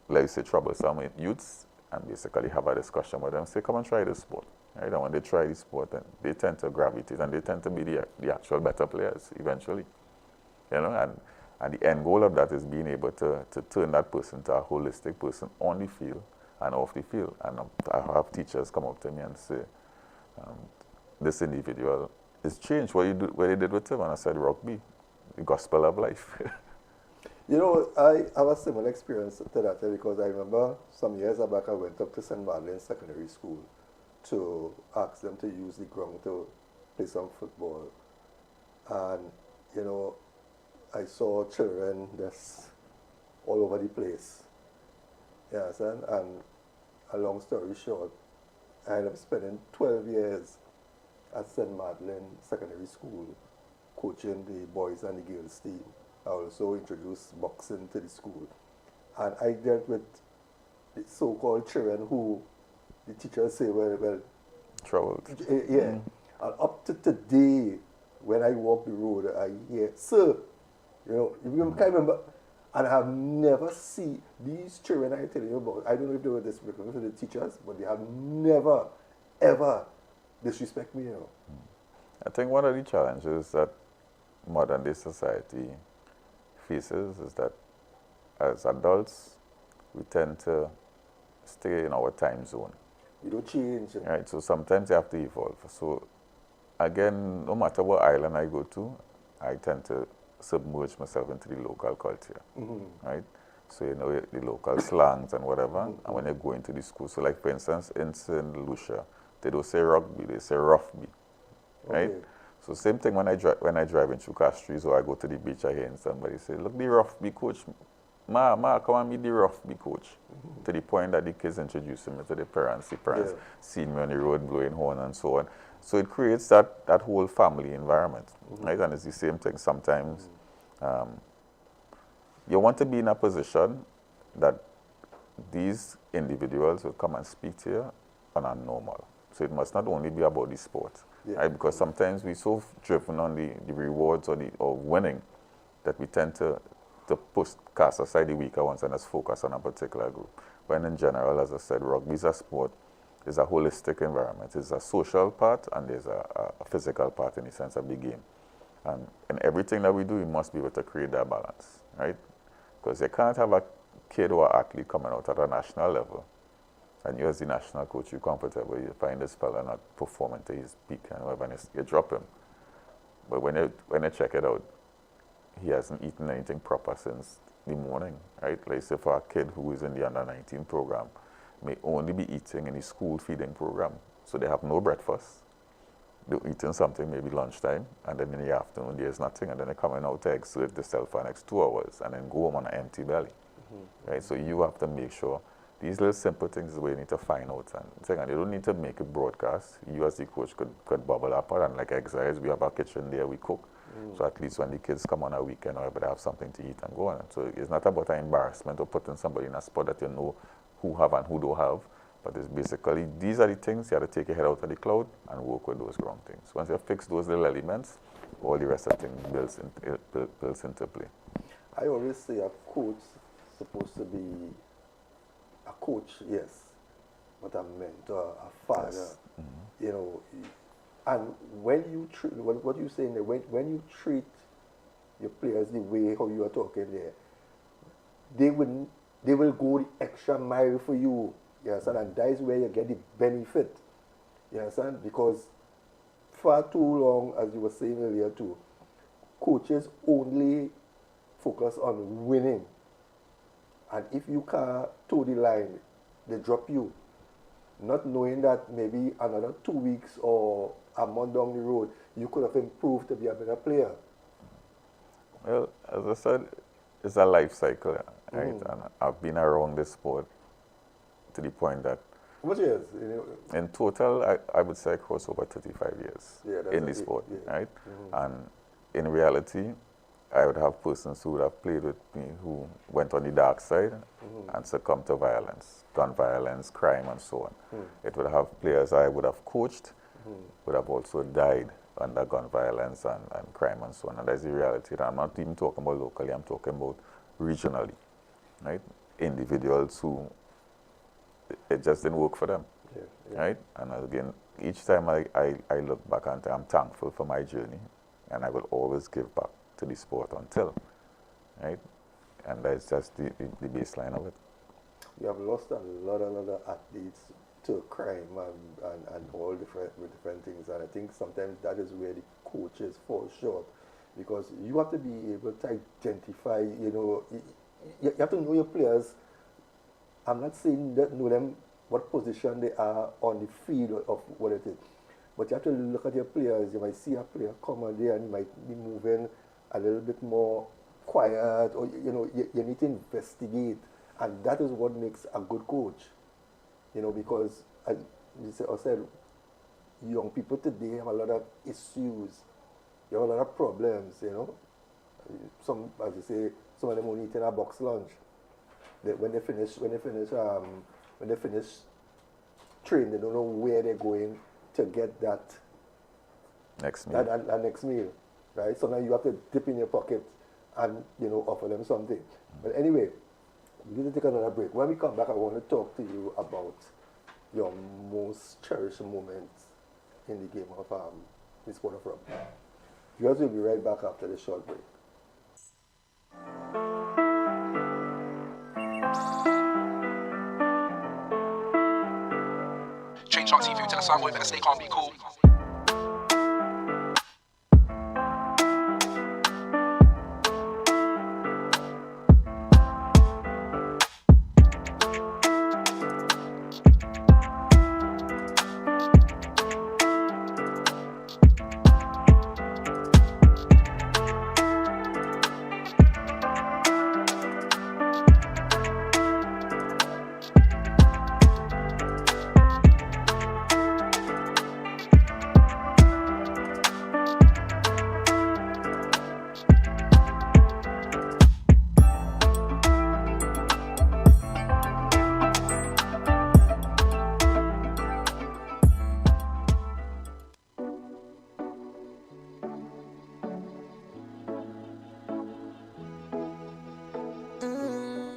[SPEAKER 2] let's say, troublesome youths and basically have a discussion with them, say, come and try this sport. Right? And when they try this sport, then they tend to gravitate and they tend to be the actual better players eventually. You know, and the end goal of that is being able to turn that person to a holistic person on the field and off the field. And I have teachers come up to me and say, this individual is changed. What you did with him? And I said, rugby, the gospel of life.
[SPEAKER 1] You know, I have a similar experience to that because I remember some years back I went up to St. Madeleine Secondary School to ask them to use the ground to play some football. And, you know, I saw children just all over the place. Yes, and a long story short, I ended up spending 12 years at St. Madeleine Secondary School coaching the boys and the girls team. I also introduced boxing to the school. And I dealt with the so-called children who the teachers say, well
[SPEAKER 2] troubled.
[SPEAKER 1] Yeah. And up to today, when I walk the road, I hear, sir, you know, you can't remember. And I have never seen these children I'm telling you about. I don't know if they were disrespectful to the teachers, but they have never, ever disrespect me, you know.
[SPEAKER 2] I think one of the challenges that modern day society faces is that as adults, we tend to stay in our time zone.
[SPEAKER 1] You don't change.
[SPEAKER 2] Right, so sometimes you have to evolve. So again, no matter what island I go to, I tend to submerge myself into the local culture, right? So you know the local slangs and whatever, and when you go into the school, so like for instance in St. Lucia, they don't say rugby, they say roughby, right?
[SPEAKER 1] Okay.
[SPEAKER 2] So same thing when I drive in through Castries or I go to the beach, I hear and somebody say, look, the roughby coach, ma, come and meet the roughby coach. To the point that the kids introducing me to the parents seeing me on the road blowing horn and so on. So it creates that whole family environment, right? And it's the same thing sometimes. You want to be in a position that these individuals will come and speak to you on a normal. So it must not only be about the sport, right? Because sometimes we're so driven on the rewards or winning that we tend to cast aside the weaker ones and just focus on a particular group. When in general, as I said, rugby is a sport. It's a holistic environment. It's a social part and there's a physical part in the sense of the game. And in everything that we do, we must be able to create that balance, right? Because you can't have a kid or athlete coming out at a national level and you as the national coach, you're comfortable, you find this fella not performing to his peak and whatever, and you drop him. But when you check it out, he hasn't eaten anything proper since the morning, right? Like say for a kid who is in the under-19 program, may only be eating in the school feeding program. So they have no breakfast. They're eating something maybe lunchtime, and then in the afternoon there's nothing, and then they're coming out to exert themselves for the next 2 hours, and then go home on an empty belly, right? So you have to make sure these little simple things is where you need to find out. And second, you don't need to make it broadcast. You as the coach could bubble up, and like exercise, we have a kitchen there, we cook. So at least when the kids come on a weekend or whatever, they have something to eat and go on. So it's not about an embarrassment or putting somebody in a spot that you know who have and who don't have. But it's basically, these are the things, you have to take your head out of the cloud and work with those ground things. Once you fix those little elements, all the rest of the things builds into play.
[SPEAKER 1] I always say a coach is supposed to be a coach, yes, but a mentor, a father,
[SPEAKER 2] Yes.
[SPEAKER 1] you know. And when you treat, what you saying there, when you treat your players the way how you are talking there, they will go the extra mile for you. You understand? And that is where you get the benefit. You understand? Because far too long, as you were saying earlier too, coaches only focus on winning. And if you can't toe the line, they drop you. Not knowing that maybe another 2 weeks or a month down the road, you could have improved to be a better player.
[SPEAKER 2] Well, as I said, it's a life cycle, right? And I've been around this sport to the point that
[SPEAKER 1] What years?
[SPEAKER 2] in total, I would say I crossed over 35 years
[SPEAKER 1] Yeah,
[SPEAKER 2] in the sport,
[SPEAKER 1] yeah.
[SPEAKER 2] right? And in reality, I would have persons who would have played with me who went on the dark side and succumbed to violence, gun violence, crime, and so on. It would have players I would have coached would have also died under gun violence and crime and so on. And that's the reality. And I'm not even talking about locally, I'm talking about regionally, right? Individuals who, it just didn't work for them, right? And again, each time I look back and I'm thankful for my journey, and I will always give back to the sport until, right? And that's just the baseline of it.
[SPEAKER 1] You have lost a lot of athletes to crime and all different things. And I think sometimes that is where the coaches fall short, because you have to be able to identify, you have to know your players. I'm not saying that know them what position they are on the field of what it is, but you have to look at your players. You might see a player come on there and he might be moving a little bit more quiet, or you need to investigate, and that is what makes a good coach. Because as I said, young people today have a lot of issues. They have a lot of problems. Some, as you say, some of them only eating a box lunch. When they finish training, they don't know where they're going to get that
[SPEAKER 2] next meal.
[SPEAKER 1] That next meal, right? So now you have to dip in your pocket and offer them something. But anyway, we need to take another break. When we come back, I want to talk to you about your most cherished moments in the game of the sport of rugby. You guys will be right back after this short break.
[SPEAKER 6] Change on TV to the sound, boy, better stay calm, be cool.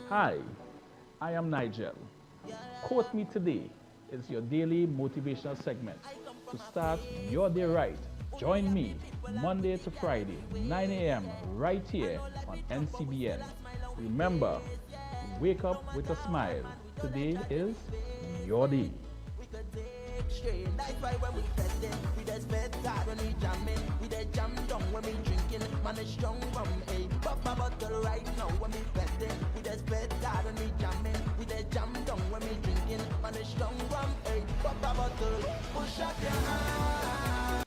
[SPEAKER 3] Hi, I am Nigel. Quote Me Today is your daily motivational segment to start your day right. Join me Monday to Friday, 9 a.m. right here on NCBN. Remember, wake up with a smile. Today is your day.
[SPEAKER 7] Straight like why when we testing, we just bet hard when we jamming, we just jam down when we drinking, man is strong from a pop a bottle right now when we betting, we just bet hard when we jamming, we just jam down when we drinking, man is strong from a pop a bottle, push up your hand.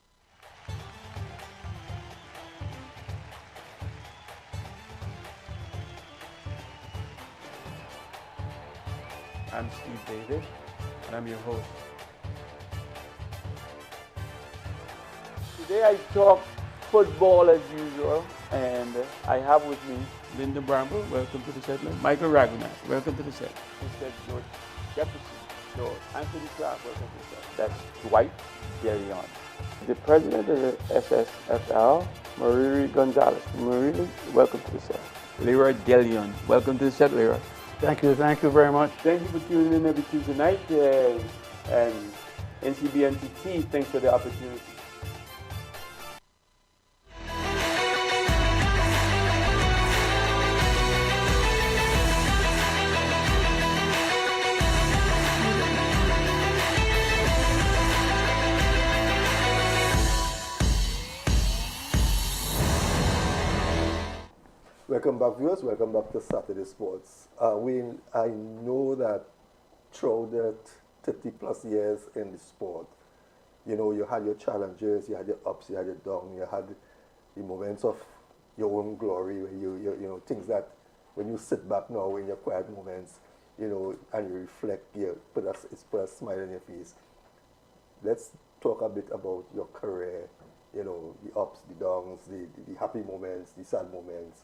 [SPEAKER 8] I'm Steve David, and I'm your host. Today I talk football as usual, and I have with me Linda Bramble, welcome to the set. Michael Raghunath, welcome to the set. Mr. George Jefferson, George Anthony Clark, welcome to the set. That's Dwight Delion. The president of the SSFL, Mariri Gonzalez. Mariri, welcome to the set. Leroy Delion, welcome to the set, Leroy.
[SPEAKER 9] Thank you very much.
[SPEAKER 8] Thank you for tuning in every Tuesday night, and NCBNTT, thanks for the opportunity.
[SPEAKER 1] Welcome back, viewers. Welcome back to Saturday Sports. Wayne, I know that throughout the 30 plus years in the sport, you know, you had your challenges, you had your ups, you had your downs, you had the moments of your own glory, where you know, things that when you sit back now in your quiet moments, you know, and you reflect, you put a smile on your face. Let's talk a bit about your career, you know, the ups, the downs, the happy moments, the sad moments.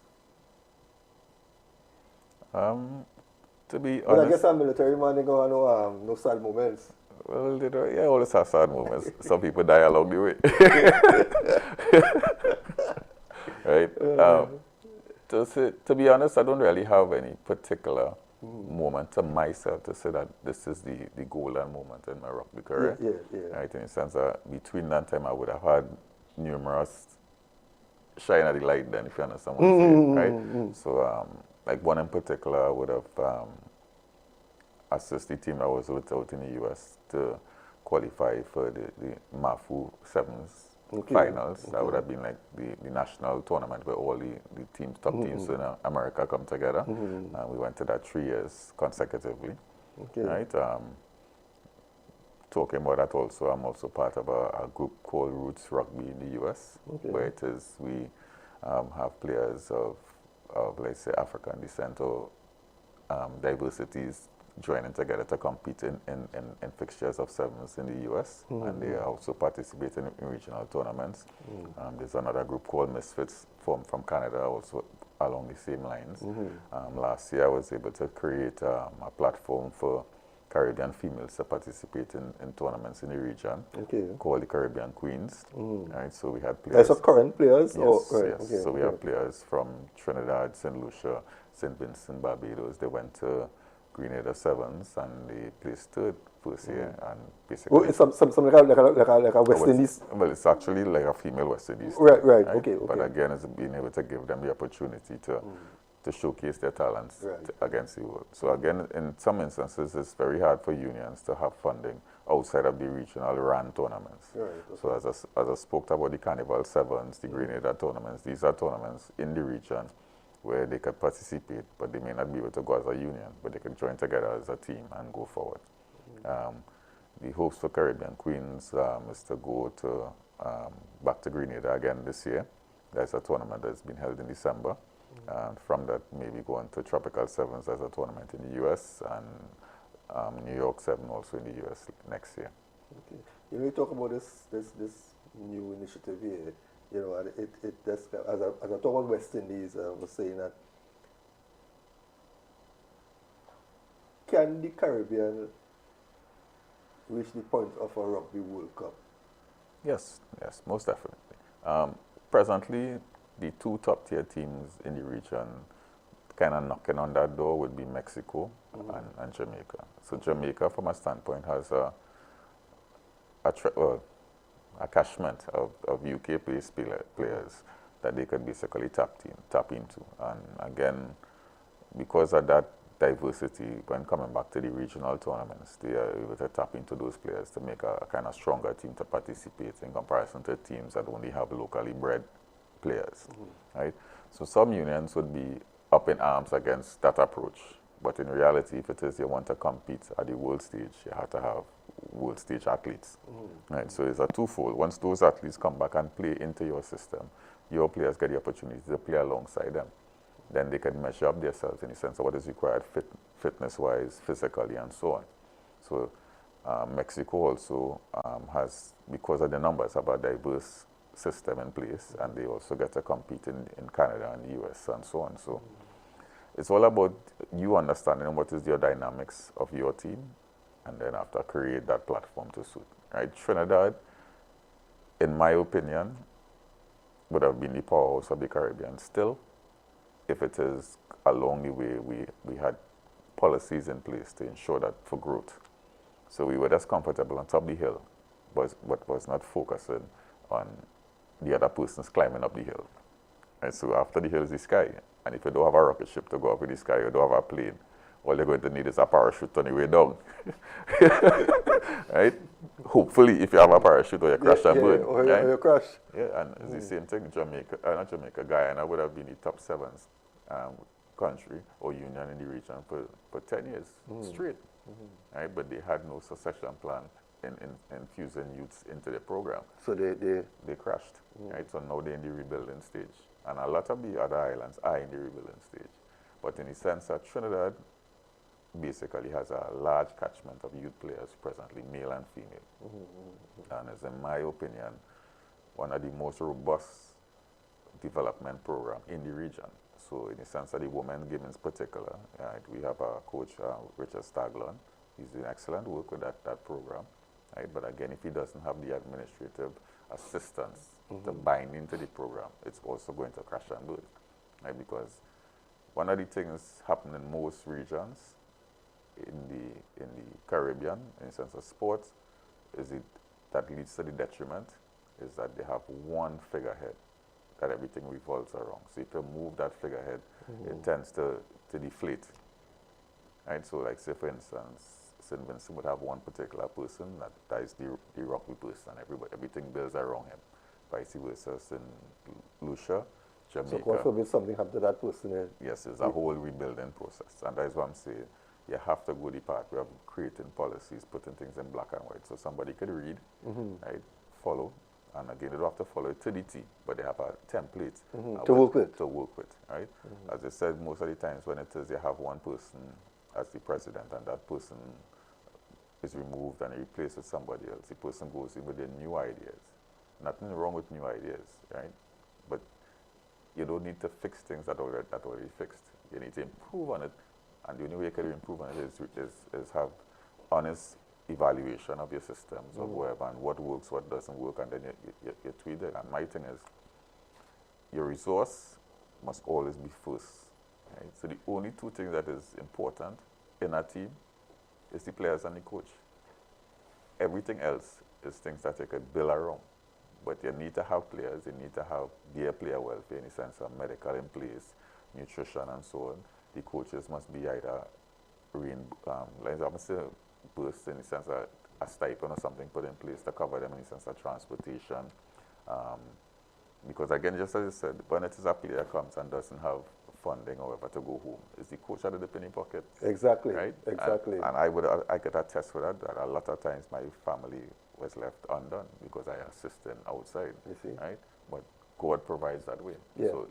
[SPEAKER 2] To be
[SPEAKER 1] But
[SPEAKER 2] honest,
[SPEAKER 1] I guess I'm military man, they go, no sad moments.
[SPEAKER 2] well, they don't, yeah, always have sad moments. Some people die along the way. Right? To be honest, I don't really have any particular moment to myself to say that this is the golden moment in my rugby career.
[SPEAKER 1] Yeah.
[SPEAKER 2] Right? In the sense that between that time, I would have had numerous shine at the light then, if you understand what I'm saying, right? So, like one in particular, I would have assisted the team I was with out in the US to qualify for the MAFU Sevens finals. That would have been like the national tournament where all the teams, top teams in America come together. And we went to that 3 years consecutively. Right? Talking about that also, I'm also part of a group called Roots Rugby in the US, where it is we have players of let's say African descent or diversities joining together to compete in fixtures of sevens in the US, and they also participate in regional tournaments. There's another group called Misfits formed from Canada, also along the same lines. Last year I was able to create a platform for Caribbean females to participate in tournaments in the region called the Caribbean Queens. Right, so we had players.
[SPEAKER 1] That's of current players?
[SPEAKER 2] Yes, yes. So we have players from Trinidad, St. Lucia, St. Vincent, Barbados. They went to Grenada Sevens and they placed third first year, and basically.
[SPEAKER 1] Oh, it's something like a West Indies?
[SPEAKER 2] Well, it's actually like a female West Indies.
[SPEAKER 1] Right. Okay.
[SPEAKER 2] But again, it's being able to give them the opportunity to showcase their talents against the world. So again, in some instances, it's very hard for unions to have funding outside of the regional RAN tournaments. So as I spoke about the Carnival Sevens, the Grenada tournaments, these are tournaments in the region where they could participate, but they may not be able to go as a union, but they can join together as a team and go forward. The hopes for Caribbean Queens is to go to back to Grenada again this year. There's a tournament that's been held in December. And from that, maybe go on to Tropical Sevens as a tournament in the US, and New York Seven also in the US next year.
[SPEAKER 1] You know, you talk about this new initiative here. You know, and it just, as I talk about West Indies, I was saying that can the Caribbean reach the point of a Rugby World Cup?
[SPEAKER 2] Yes, most definitely. Presently, the two top tier teams in the region kind of knocking on that door would be Mexico and Jamaica. So Jamaica, from a standpoint, has a catchment of UK-based players that they could basically tap into. And again, because of that diversity, when coming back to the regional tournaments, they are able to tap into those players to make a kind of stronger team to participate in comparison to teams that only have locally bred players, right? So some unions would be up in arms against that approach, but in reality, if it is you want to compete at the world stage, you have to have world stage athletes, right? So it's a twofold. Once those athletes come back and play into your system, your players get the opportunity to play alongside them. Then they can measure up themselves in the sense of what is required fitness-wise, physically, and so on. So Mexico also has, because of the numbers, have a diverse system in place, and they also get to compete in Canada and the US and so on. So it's all about you understanding what is your dynamics of your team, and then after create that platform to suit. Right? Trinidad, in my opinion, would have been the powerhouse of the Caribbean still, if it is along the way we had policies in place to ensure that for growth. So we were just comfortable on top of the hill, but was not focusing on the other person's climbing up the hill. And so after the hill is the sky. And if you don't have a rocket ship to go up in the sky, you don't have a plane, all you're going to need is a parachute on the way down. Right? Hopefully, if you have a parachute or you crash and burn.
[SPEAKER 1] Or you crash.
[SPEAKER 2] Yeah, and it's the same thing. Guyana would have been the top sevens country or union in the region for 10 years straight, right? But they had no succession plan in infusing youths into the program.
[SPEAKER 1] So
[SPEAKER 2] they crashed, right? So now they're in the rebuilding stage. And a lot of the other islands are in the rebuilding stage. But in the sense that Trinidad basically has a large catchment of youth players presently, male and female. And is, in my opinion, one of the most robust development program in the region. So in the sense that the women game in particular, right, we have our coach, Richard Staglon. He's doing excellent work with that program. Right? But again, if he doesn't have the administrative assistance to bind into the program, it's also going to crash and burn. Right? Because one of the things happening in most regions in the Caribbean, in the sense of sports, that leads to the detriment, is that they have one figurehead that everything revolves around. So if you move that figurehead, it tends to deflate. Right? So like say for instance, St. Vincent would have one particular person that is the rugby person. Everything builds around him. Vice versa in Lucia, Jamaica.
[SPEAKER 1] So God forbid something happened to that person.
[SPEAKER 2] Yes, it's a whole rebuilding process. And that is what I'm saying. You have to go the part where creating policies, putting things in black and white. So somebody could read, right, follow, and again, they don't have to follow it to the T, but they have a template
[SPEAKER 1] to work with.
[SPEAKER 2] To work with, right? As I said, most of the times when it is, you have one person as the president, and that person is removed and replaced with somebody else. The person goes in with their new ideas. Nothing wrong with new ideas, right? But you don't need to fix things that are already fixed. You need to improve on it, and the only way you can improve on it is have honest evaluation of your systems or whatever, and what works, what doesn't work, and then you tweak it. And my thing is, your resource must always be first. Right? So the only two things that is important in a team is the players and the coach. Everything else is things that you could build around. But you need to have players, you need to have their player welfare in the sense of medical in place, nutrition and so on. The coaches must be either burst in the sense of a stipend or something put in place to cover them in the sense of transportation. Because again, just as I said, when it is a player comes and doesn't have funding or whatever to go home, is the coach out of the penny pocket.
[SPEAKER 1] Exactly.
[SPEAKER 2] Right?
[SPEAKER 1] Exactly.
[SPEAKER 2] And I could attest for that a lot of times my family was left undone because I assisted outside.
[SPEAKER 1] You see?
[SPEAKER 2] Right? But God provides that way.
[SPEAKER 1] Yeah.
[SPEAKER 2] So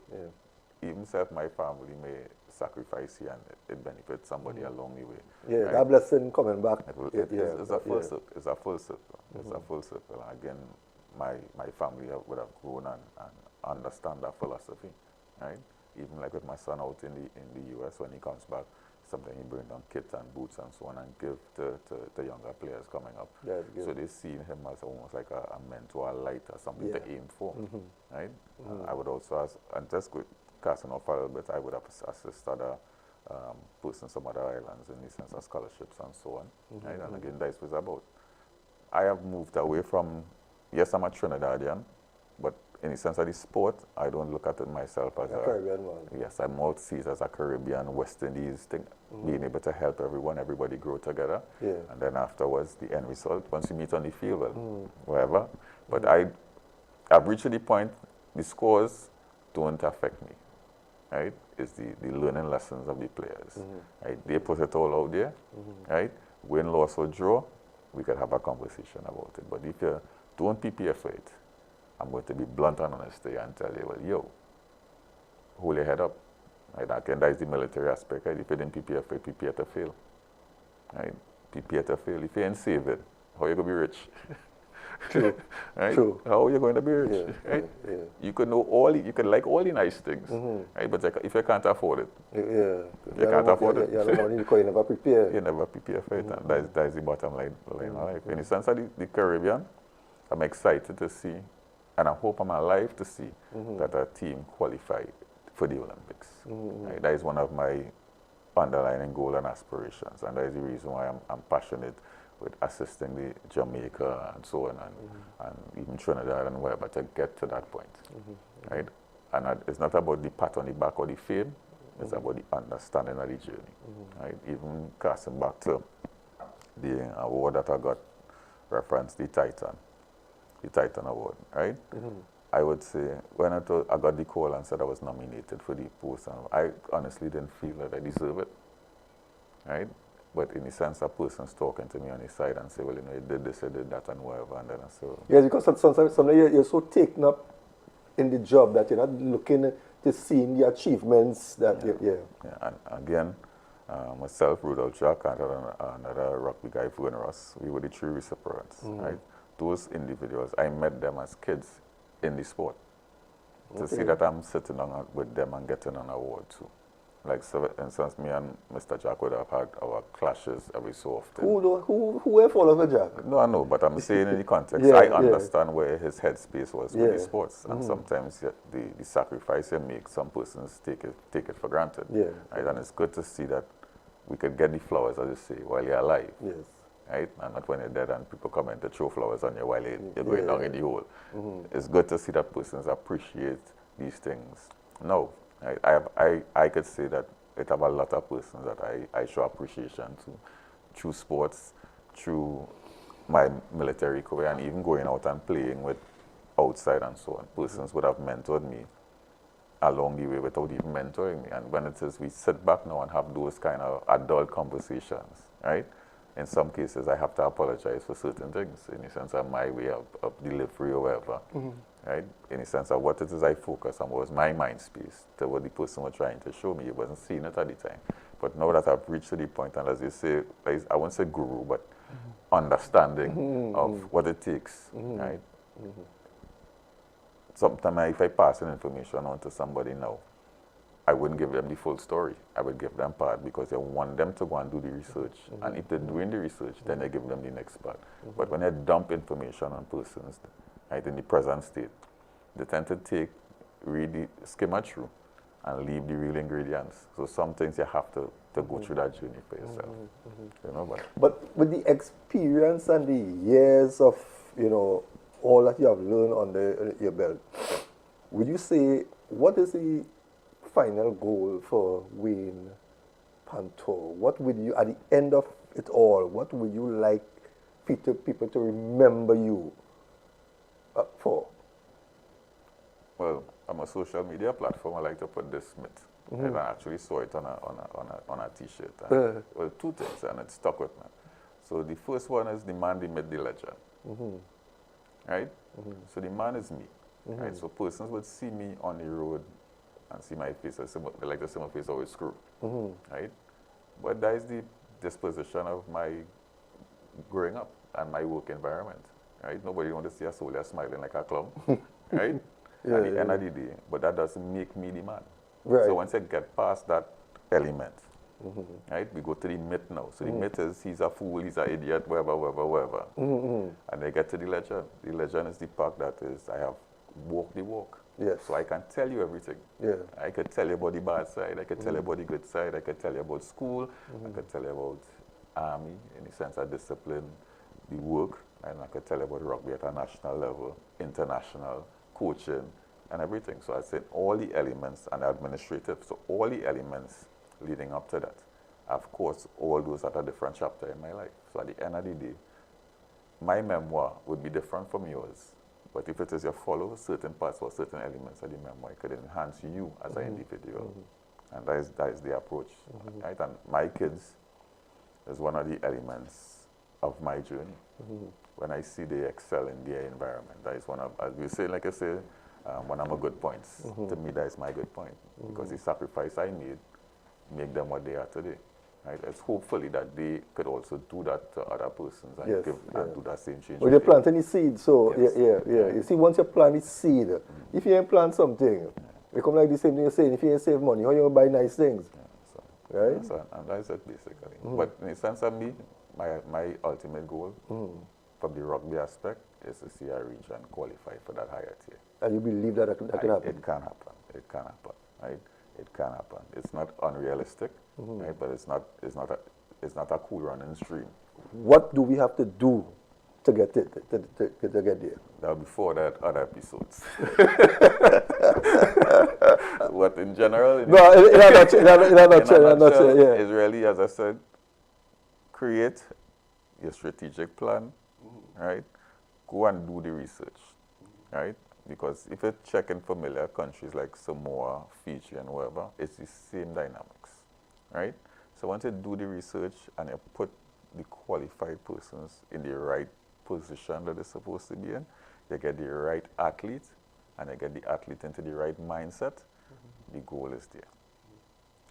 [SPEAKER 2] even if my family may sacrifice here and it benefits somebody along the way.
[SPEAKER 1] Yeah,
[SPEAKER 2] right?
[SPEAKER 1] that blessing coming back.
[SPEAKER 2] It's a full circle. It's a full circle. It's a full circle. And again, my family would have grown and understand that philosophy, right? Even like with my son out in the US, when he comes back, something he brings down kits and boots and so on and give to younger players coming up. So they see him as almost like a mentor, a light, or something to aim for, right? I would also and just casting off a little bit, I would have assist other persons from other islands in the sense of scholarships and so on, right? And again, that's what it's about. I have moved away from, yes, I'm a Trinidadian, but in the sense of the sport, I don't look at it myself as a
[SPEAKER 1] Caribbean one.
[SPEAKER 2] Yes, I'm more sees as a Caribbean, West Indies thing, being able to help everybody grow together.
[SPEAKER 1] Yeah.
[SPEAKER 2] And then afterwards, the end result, once you meet on the field, well, whatever. But I've reached the point, the scores don't affect me, right? It's the learning lessons of the players, right? They put it all out there, right? Win, loss, or draw, we could have a conversation about it. But if you don't prepare for it, I'm going to be blunt and honest and tell you, well, yo, hold your head up. Right? Again, that is the military aspect. Right? If you didn't prepare for it, prepare to fail. Right? Prepare to fail. If you ain't save it, how are you going to be rich?
[SPEAKER 1] True.
[SPEAKER 2] Right?
[SPEAKER 1] True.
[SPEAKER 2] How are you going to be rich?
[SPEAKER 1] Yeah.
[SPEAKER 2] Right?
[SPEAKER 1] Yeah.
[SPEAKER 2] You could know you could like all the nice things, right? But if you can't afford it, you can't afford it.
[SPEAKER 1] You never prepare.
[SPEAKER 2] You never prepare for it. And that is the bottom line of life. In the sense of the Caribbean, I'm excited to see, and I hope I'm alive to see that our team qualified for the Olympics. Right? That is one of my underlying goals and aspirations, and that is the reason why I'm passionate with assisting the Jamaica and so on, and even Trinidad and wherever to get to that point. Right? And it's not about the pat on the back or the fame, it's about the understanding of the journey. Right? Even casting back to the award that I got, reference the Titan Award, right? I would say when I got the call and said I was nominated for the post, I honestly didn't feel that I deserve it, right? But in the sense, a person's talking to me on his side and say, well, you know, you did this, you did that, and whatever, and then I say, well,
[SPEAKER 1] Yes, because sometimes you're so taken up in the job that you're not looking to see the achievements that
[SPEAKER 2] yeah. And again, myself, Rudolph Jack, and another rugby guy, Fuan Ross, we were the true recipients, right? Those individuals, I met them as kids in the sport. To see that I'm sitting on with them and getting an award too. Like, so, for instance, me and Mr. Jack would have had our clashes every so often.
[SPEAKER 1] Who have followed for Jack?
[SPEAKER 2] No, I know, but I'm saying in the context,
[SPEAKER 1] Yeah,
[SPEAKER 2] I understand where his headspace was with the sports. And sometimes the sacrifice you make, some persons take it for granted.
[SPEAKER 1] Yeah.
[SPEAKER 2] Right? And it's good to see that we could get the flowers, as you say, while you're alive.
[SPEAKER 1] Yes.
[SPEAKER 2] Right? And not when you're dead and people come in to throw flowers on you while you're going down in the hole. It's good to see that persons appreciate these things. No, I could say that it have a lot of persons that I show appreciation to through sports, through my military career, and even going out and playing with outside and so on. Persons would have mentored me along the way without even mentoring me. And when it is we sit back now and have those kind of adult conversations, right? In some cases, I have to apologize for certain things, in the sense of my way of delivery or whatever, right? In the sense of what it is I focus on was my mind space to what the person was trying to show me. It wasn't seeing it at the time. But now that I've reached to the point, and as you say, I won't say guru, but understanding of what it takes, right? Sometimes if I pass an information on to somebody now, I wouldn't give them the full story. I would give them part because I want them to go and do the research. And if they're doing the research, then I give them the next part. But when I dump information on persons, right, in the present state, they tend to really skim it through and leave the real ingredients. So some things you have to go through that journey for yourself. You know,
[SPEAKER 1] but with the experience and the years of, you know, all that you have learned under your belt, would you say, what is the final goal for Wayne Pantor? What would you, at the end of it all, what would you like people to remember you for?
[SPEAKER 2] Well, on a social media platform, I like to put this myth. And I actually saw it on a T-shirt. Well, two things, and it stuck with me. So the first one is the man, the myth, the legend. Right? So the man is me. Right? So persons would see me on the road and see my face, they like to see my face always screw. Right? But that is the disposition of my growing up and my work environment. Right? Nobody wants to see a soldier smiling like a clown. Right? At the end of the day. But that doesn't make me the man.
[SPEAKER 1] Right.
[SPEAKER 2] So once I get past that element, right, we go to the myth now. So the myth is he's a fool, he's an idiot, whatever. And I get to the legend. The legend is the part that is I have walked the walk.
[SPEAKER 1] Yes.
[SPEAKER 2] So I can tell you everything.
[SPEAKER 1] Yeah.
[SPEAKER 2] I could tell you about the bad side, I could tell you about the good side, I could tell you about school, I could tell you about army, in the sense of discipline, the work, and I could tell you about rugby at a national level, international, coaching, and everything. So I said all the elements and administrative, so all the elements leading up to that. Of course, all those at a different chapter in my life. So at the end of the day, my memoir would be different from yours. But if it is you follow certain parts or certain elements of the memoir, it could enhance you as an individual. And that is the approach. Right? And my kids is one of the elements of my journey. When I see they excel in their environment, that is one of, as we say, like I say, one of my good points. To me, that is my good point. Because the sacrifice I made make them what they are today. Right? It's hopefully that they could also do that to other persons and, and do that same change.
[SPEAKER 1] Well, you're planting the seed, so You see, once you plant the seed, if you ain't plant something, it come like the same thing you're saying, if you ain't save money, how you buy nice things? Right?
[SPEAKER 2] And that's it basically. But in the sense of me, my ultimate goal from the rugby aspect is to see our region qualify for that higher tier.
[SPEAKER 1] And you believe that can happen?
[SPEAKER 2] It can happen. It can happen. Right? It can happen. It's not unrealistic, right? But it's not a cool running stream.
[SPEAKER 1] What do we have to do to get it to get there?
[SPEAKER 2] Now before that, other episodes. What in general? In a nutshell, is really, as I said, create your strategic plan, right? Go and do the research, right? Because if you check in familiar countries like Samoa, Fiji, and wherever, it's the same dynamics, right? So once you do the research and you put the qualified persons in the right position that they're supposed to be in, you get the right athlete, and you get the athlete into the right mindset, the goal is there.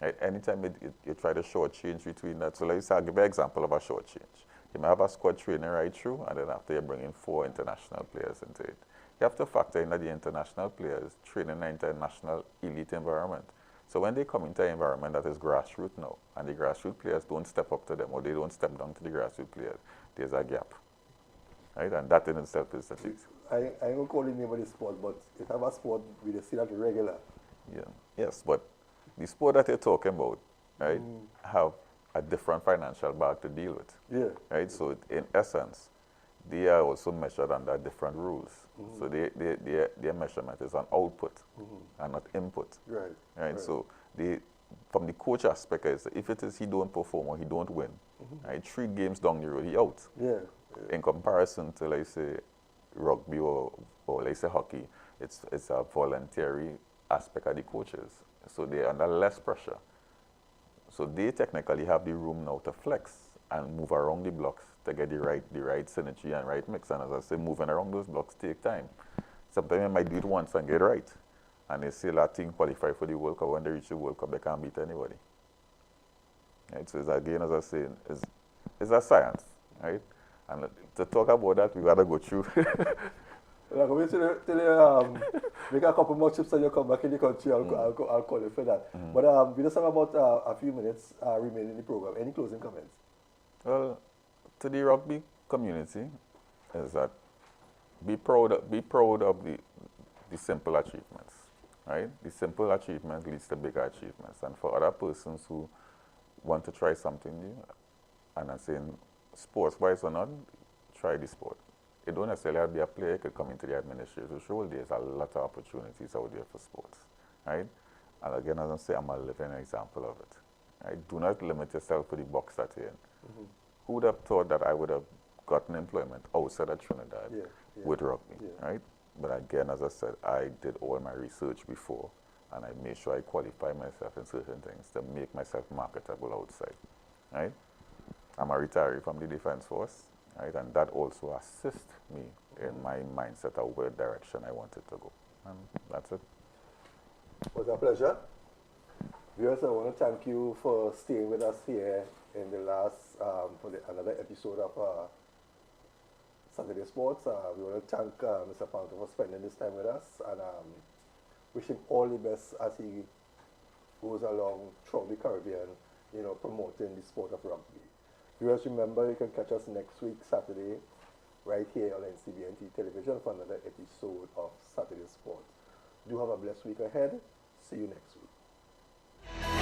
[SPEAKER 2] Right? Anytime you try to short change between that, so let's say I'll give you an example of a short change. You may have a squad training right through, and then after you bring in 4 international players into it. You have to factor in that the international players train in an international elite environment. So when they come into an environment that is grassroots now, and the grassroots players don't step up to them, or they don't step down to the grassroots players, there's a gap. Right? And that in itself is the thing.
[SPEAKER 1] I ain't going to call the name of the sport, but if I have a sport, we see that regular.
[SPEAKER 2] Yeah. Yes, but the sport that you're talking about, right, have a different financial bag to deal with.
[SPEAKER 1] Yeah.
[SPEAKER 2] Right? So in essence, they are also measured under different rules. So their measurement is on output and not input.
[SPEAKER 1] Right.
[SPEAKER 2] Right? So from the coach aspect, is if it is he don't perform or he don't win, right, 3 games down the road, he out.
[SPEAKER 1] Yeah.
[SPEAKER 2] In comparison to, like say, rugby or like say hockey, it's a voluntary aspect of the coaches. So they're under less pressure. So they technically have the room now to flex and move around the blocks to get the right synergy and right mix. And as I say, moving around those blocks take time. Sometimes you might do it once and get it right. And they say that team qualify for the World Cup. When they reach the World Cup, they can't beat anybody. Right? So it's, again, as I say, it's a science, right? And to talk about that, we got to go through.
[SPEAKER 1] Like, wait till make a couple more trips and you come back in the country, I'll call you for that. But we just have about a few minutes remaining in the program. Any closing comments?
[SPEAKER 2] Well, to the rugby community is that be proud of the simple achievements, right? The simple achievement leads to bigger achievements. And for other persons who want to try something new, and I'm saying sports-wise or not, try the sport. It don't necessarily have to be a player. It could come into the administrative role. There's a lot of opportunities out there for sports, right? And again, as I say, I'm a living example of it. Right? Do not limit yourself to the box that you're in. Who would have thought that I would have gotten employment outside of Trinidad with rugby, right? But again, as I said, I did all my research before, and I made sure I qualify myself in certain things to make myself marketable outside, right? I'm a retiree from the Defense Force, right? And that also assists me in my mindset of where direction I wanted to go. And that's it.
[SPEAKER 1] It was a pleasure. Viewers, I want to thank you for staying with us here in the last, another episode of Saturday Sports. We want to thank Mr. Pantor for spending this time with us, and wish him all the best as he goes along throughout the Caribbean, promoting the sport of rugby. Viewers, remember, you can catch us next week, Saturday, right here on NCBNTT television for another episode of Saturday Sports. Do have a blessed week ahead. See you next week.